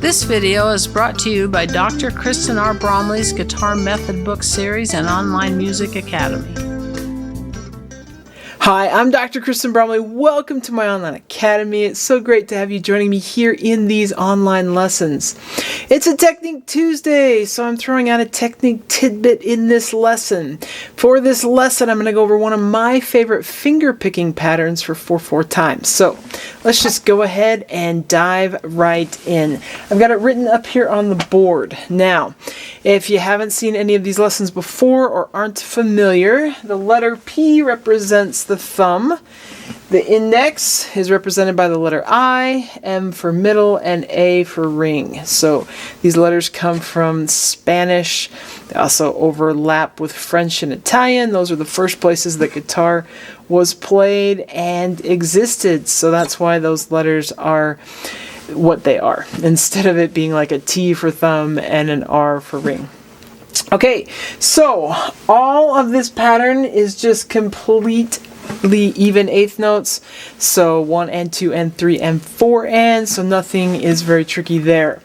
This video is brought to you by Dr. Kristen R. Bromley's Guitar Method Book Series and Online Music Academy. Hi, I'm Dr. Kristen Bromley. Welcome to my online academy. It's so great to have you joining me here in these online lessons. It's a Technique Tuesday, so I'm throwing out a technique tidbit in this lesson. For this lesson, I'm going to go over one of my favorite finger picking patterns for 4/4 time. So let's just go ahead and dive right in. I've got it written up here on the board. Now, if you haven't seen any of these lessons before or aren't familiar, the letter P represents the thumb. The index is represented by the letter I, M for middle, and A for ring. So these letters come from Spanish. They also overlap with French and Italian. Those are the first places that guitar was played and existed. So that's why those letters are what they are, instead of it being like a T for thumb and an R for ring. Okay, so all of this pattern is just completely even eighth notes, so 1 and 2 and 3 and 4 and, so nothing is very tricky there.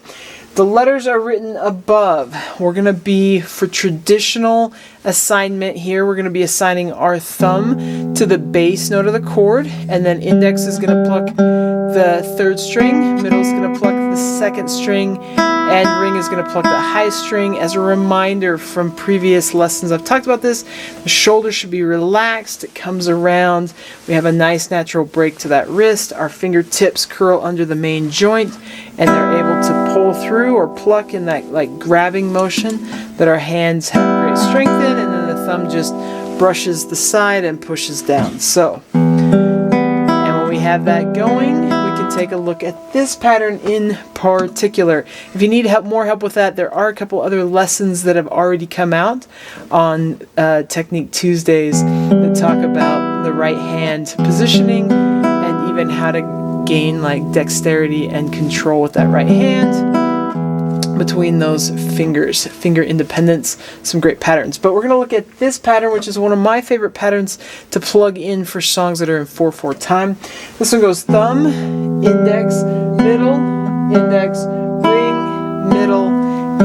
The letters are written above. We're going to be, for traditional assignment here, we're going to be assigning our thumb to the bass note of the chord, and then index is going to pluck the third string, middle is going to pluck the second string, and ring is going to pluck the high string. As a reminder from previous lessons I've talked about this, the shoulder should be relaxed, it comes around, we have a nice natural break to that wrist, our fingertips curl under the main joint, and they're able to pull through or pluck in that like grabbing motion that our hands have great strength in, and then the thumb just brushes the side and pushes down. So, and when we have that going, we can take a look at this pattern in particular. If you need more help with that, there are a couple other lessons that have already come out on Technique Tuesdays that talk about the right hand positioning and even how to gain like dexterity and control with that right hand between those fingers, finger independence, some great patterns. But we're going to look at this pattern, which is one of my favorite patterns to plug in for songs that are in 4/4 time. This one goes thumb, index, middle, index, ring, middle,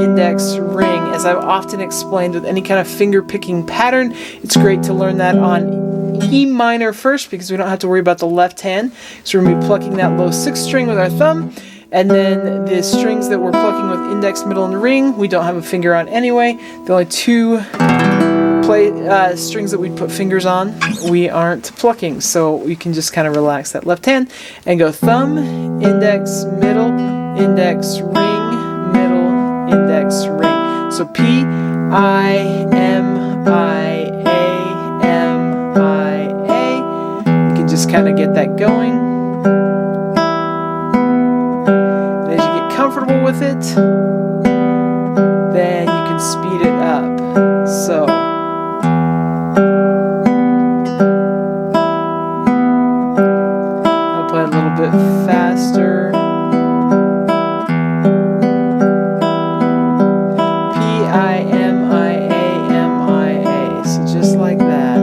index, ring. As I've often explained with any kind of finger picking pattern, it's great to learn that on E minor first because we don't have to worry about the left hand. So we're going to be plucking that low 6th string with our thumb. And then the strings that we're plucking with index, middle, and ring, we don't have a finger on anyway. The only two strings that we put fingers on, we aren't plucking. So we can just kind of relax that left hand and go thumb, index, middle, index, ring, middle, index, ring. So P, I, M, I, A, M, I, A. You can just kind of get that going. Comfortable with it, then you can speed it up. So I'll play a little bit faster. P, I, M, I, A, M, I, A. So just like that.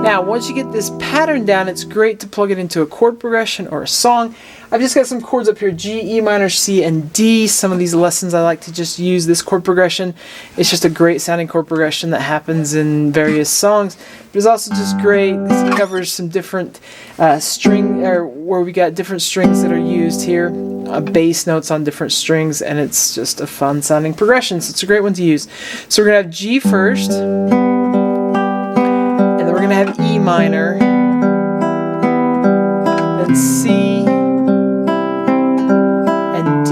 Now, once you get this pattern down, it's great to plug it into a chord progression or a song. I've just got some chords up here, G, E minor, C, and D. Some of these lessons I like to just use this chord progression. It's just a great sounding chord progression that happens in various songs. But it's also just great. This covers some different where we got different strings that are used here, bass notes on different strings, and it's just a fun sounding progression. So it's a great one to use. So we're going to have G first. We're going to have E minor, then C, and D.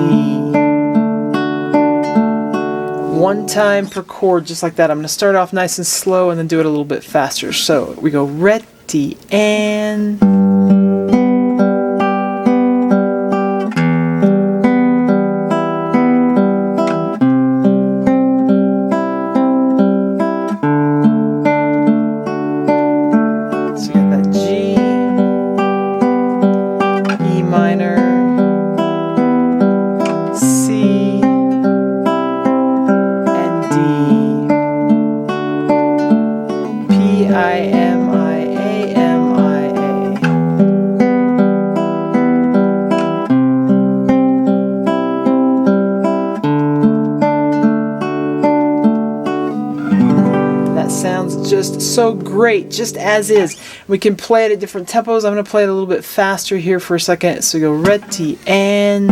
One time per chord, just like that. I'm going to start off nice and slow and then do it a little bit faster. So we go ready and... I, M, I, A, M, I, A. so great, just as is. We can play it at different tempos. I'm going to play it a little bit faster here for a second. So we go ready and...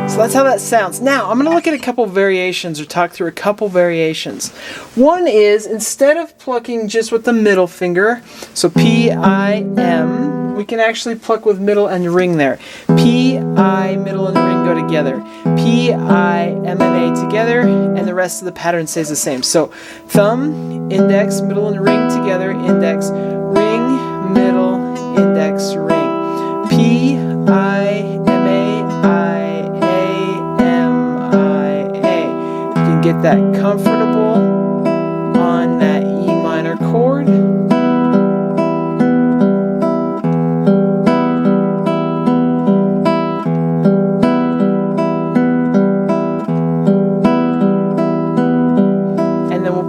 So that's how that sounds. Now, I'm going to look at a couple variations or talk through a couple variations. One is, instead of plucking just with the middle finger, so P-I-M, we can actually pluck with middle and ring there. P-I, middle and ring go together. P-I-M-N-A together, and the rest of the pattern stays the same. So thumb, index, middle and ring together, index, ring, middle, index, ring. P-I-M-A-I-A-M-I-A. You can get that comfortable on that E minor chord.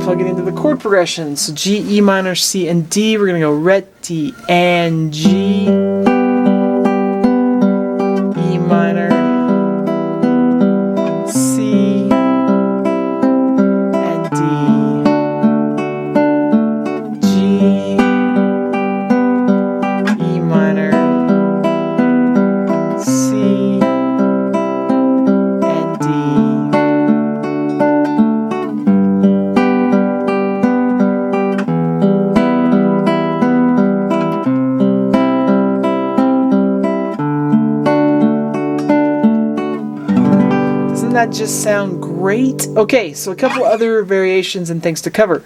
Plug it into the chord progression. So G, E minor, C, and D. We're going to go ready and G, E minor, C, and D, G, E minor, C, and D. That just sound great? Okay, so a couple other variations and things to cover.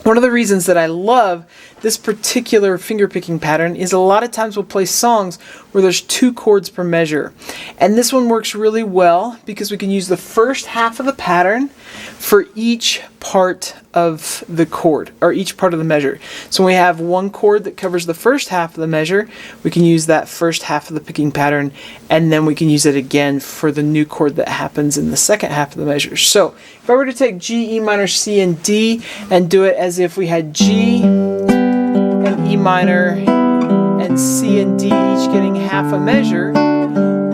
One of the reasons that I love this particular fingerpicking pattern is a lot of times we'll play songs where there's 2 chords per measure. And this one works really well because we can use the first half of the pattern for each part of the chord, or each part of the measure. So when we have one chord that covers the first half of the measure, we can use that first half of the picking pattern, and then we can use it again for the new chord that happens in the second half of the measure. So if I were to take G, E minor, C, and D and do it as if we had G and E minor and C and D each getting half a measure,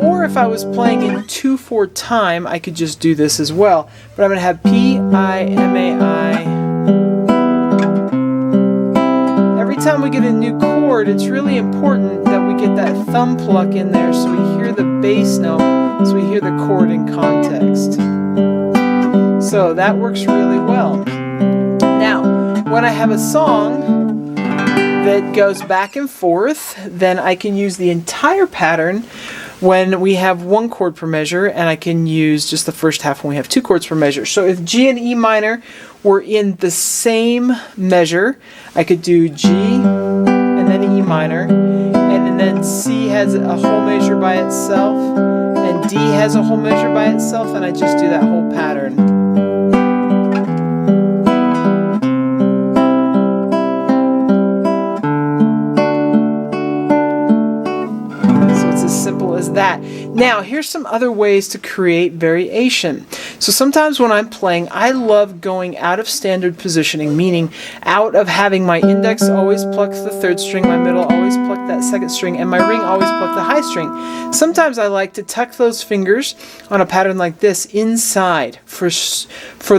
or if I was playing in 2/4 time, I could just do this as well. But I'm going to have P, I, M, A, I. Every time we get a new chord, it's really important that we get that thumb pluck in there so we hear the bass note, so we hear the chord in context. So that works really well. Now, when I have a song that goes back and forth, then I can use the entire pattern when we have 1 chord per measure, and I can use just the first half when we have 2 chords per measure. So if G and E minor were in the same measure, I could do G and then E minor, and then C has a whole measure by itself, and D has a whole measure by itself, and I just do that whole pattern. Simple as that. Now, here's some other ways to create variation. So sometimes when I'm playing, I love going out of standard positioning, meaning out of having my index always pluck the 3rd string, my middle always pluck that 2nd string, and my ring always pluck the high string. Sometimes I like to tuck those fingers on a pattern like this inside for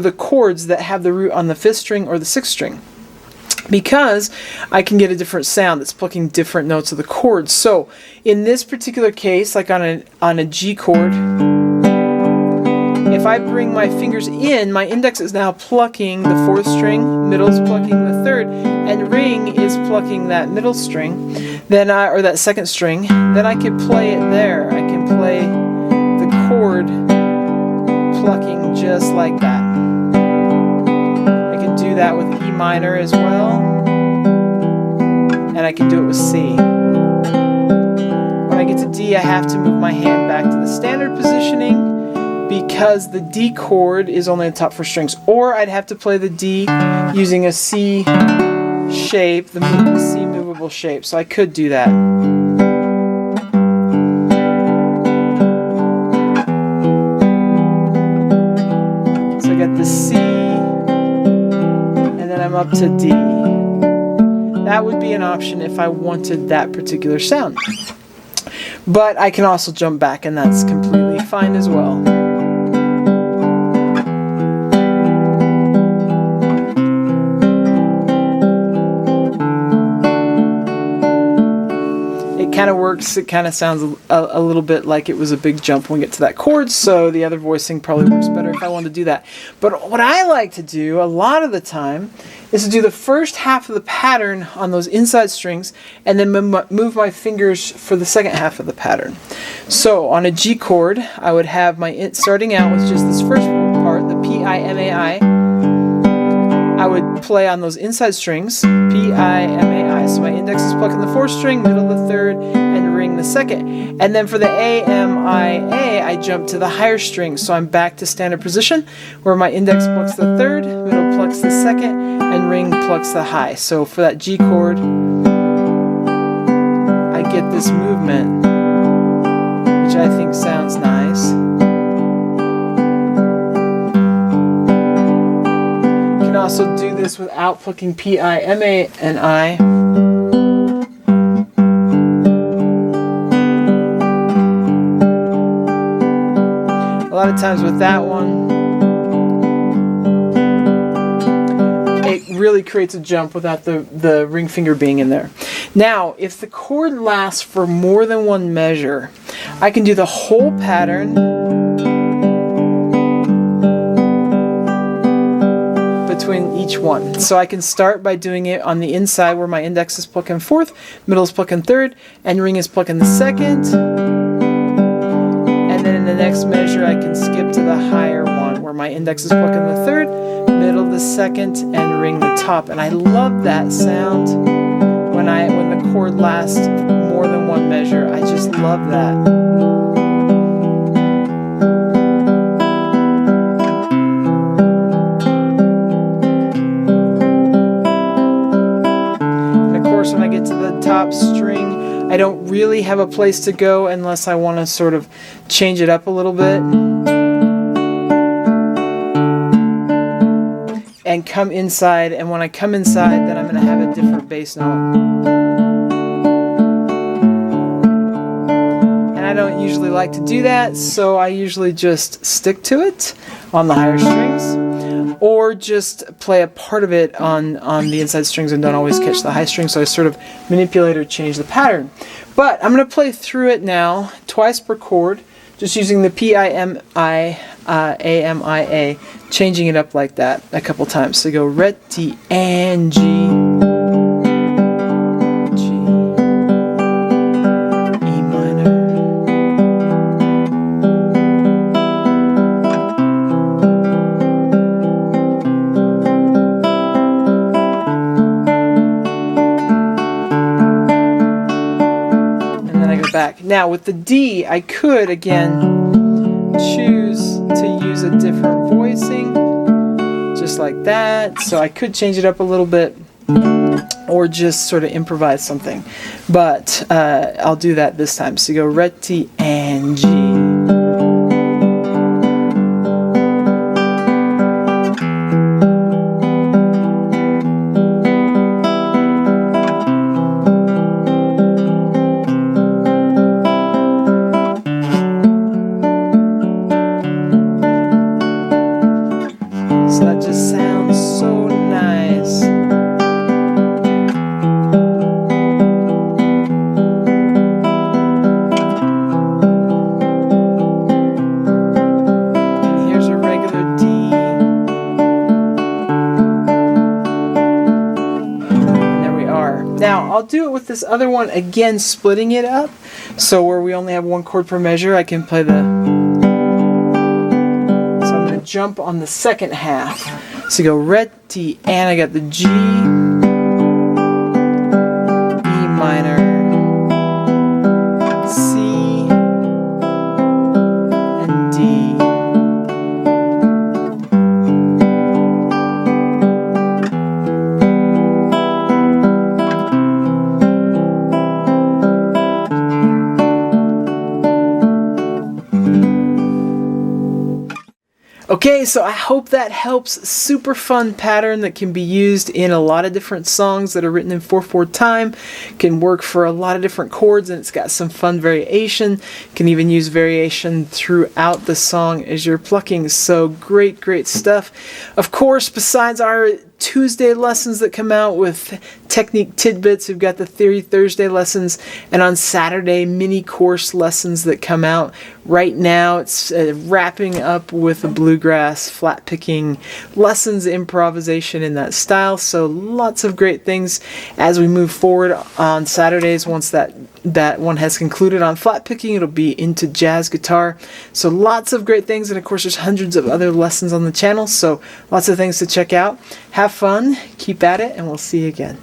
the chords that have the root on the 5th string or the 6th string, because I can get a different sound that's plucking different notes of the chords. So in this particular case, like on a G chord, if I bring my fingers in, my index is now plucking the 4th string, middle is plucking the 3rd, and ring is plucking that middle string, then or that 2nd string, then I can play it there. I can play the chord plucking just like that. Do that with E minor as well, and I can do it with C. When I get to D, I have to move my hand back to the standard positioning because the D chord is only the top 4 strings, or I'd have to play the D using a C shape, the C move swivel shape, so I could do that. So I got the C, and then I'm up to D. That would be an option if I wanted that particular sound. But I can also jump back, and that's completely fine as well. Kind of works. It kind of sounds a little bit like it was a big jump when we get to that chord, so the other voicing probably works better if I want to do that. But what I like to do a lot of the time is to do the first half of the pattern on those inside strings and then move my fingers for the second half of the pattern. So on a G chord, I would have starting out with just this first part, the P-I-M-A-I. I would play on those inside strings, P-I-M-A-I. So my index is plucking the fourth string, middle the third, and ring the second. And then for the A-M-I-A, I jump to the higher string. So I'm back to standard position, where my index plucks the third, middle plucks the second, and ring plucks the high. So for that G chord, I get this movement, which I think sounds nice. Also do this without plucking P-I-M-A and I. A lot of times with that one, it really creates a jump without the ring finger being in there. Now, if the chord lasts for more than one measure, I can do the whole pattern between each one. So I can start by doing it on the inside where my index is plucking fourth, middle is plucking third, and ring is plucking the second. And then in the next measure I can skip to the higher one where my index is plucking the third, middle the second, and ring the top. And I love that sound when the chord lasts more than one measure. I just love that. When I get to the top string, I don't really have a place to go unless I want to sort of change it up a little bit and come inside. And when I come inside, then I'm going to have a different bass note. And I don't usually like to do that, so I usually just stick to it on the higher strings, or just play a part of it on the inside strings and don't always catch the high strings, so I sort of manipulate or change the pattern. But I'm going to play through it now, twice per chord, just using the P-I-M-I-A-M-I-A, changing it up like that a couple times. So go Ret, D, and G, G, E minor, back. Now with the D, I could again choose to use a different voicing, just like that. So I could change it up a little bit, or just sort of improvise something. But I'll do that this time. So you go Ret, T, and G. I'll do it with this other one again, splitting it up. So where we only have one chord per measure, I can play the... So I'm going to jump on the second half. So go Ret, D, and I got the G, E minor, C, and D. Okay, so I hope that helps. Super fun pattern that can be used in a lot of different songs that are written in 4/4 time. Can work for a lot of different chords, and it's got some fun variation. Can even use variation throughout the song as you're plucking. So great stuff. Of course, besides our Tuesday lessons that come out with technique tidbits, we've got the Theory Thursday lessons, and on Saturday mini course lessons that come out. Right now it's wrapping up with the bluegrass flat picking lessons, improvisation in that style. So lots of great things as we move forward on Saturdays. Once that one has concluded on flat picking, it'll be into jazz guitar. So lots of great things, and of course there's hundreds of other lessons on the channel, so lots of things to check out. Have fun, keep at it, and we'll see you again.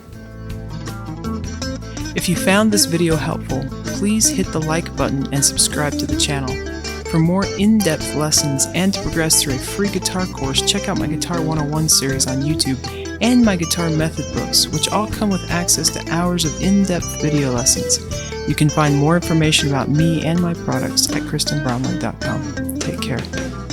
If you found this video helpful, please hit the like button and subscribe to the channel. For more in-depth lessons and to progress through a free guitar course, check out my Guitar 101 series on YouTube and my guitar method books, which all come with access to hours of in-depth video lessons. You can find more information about me and my products at KristenBromley.com. Take care.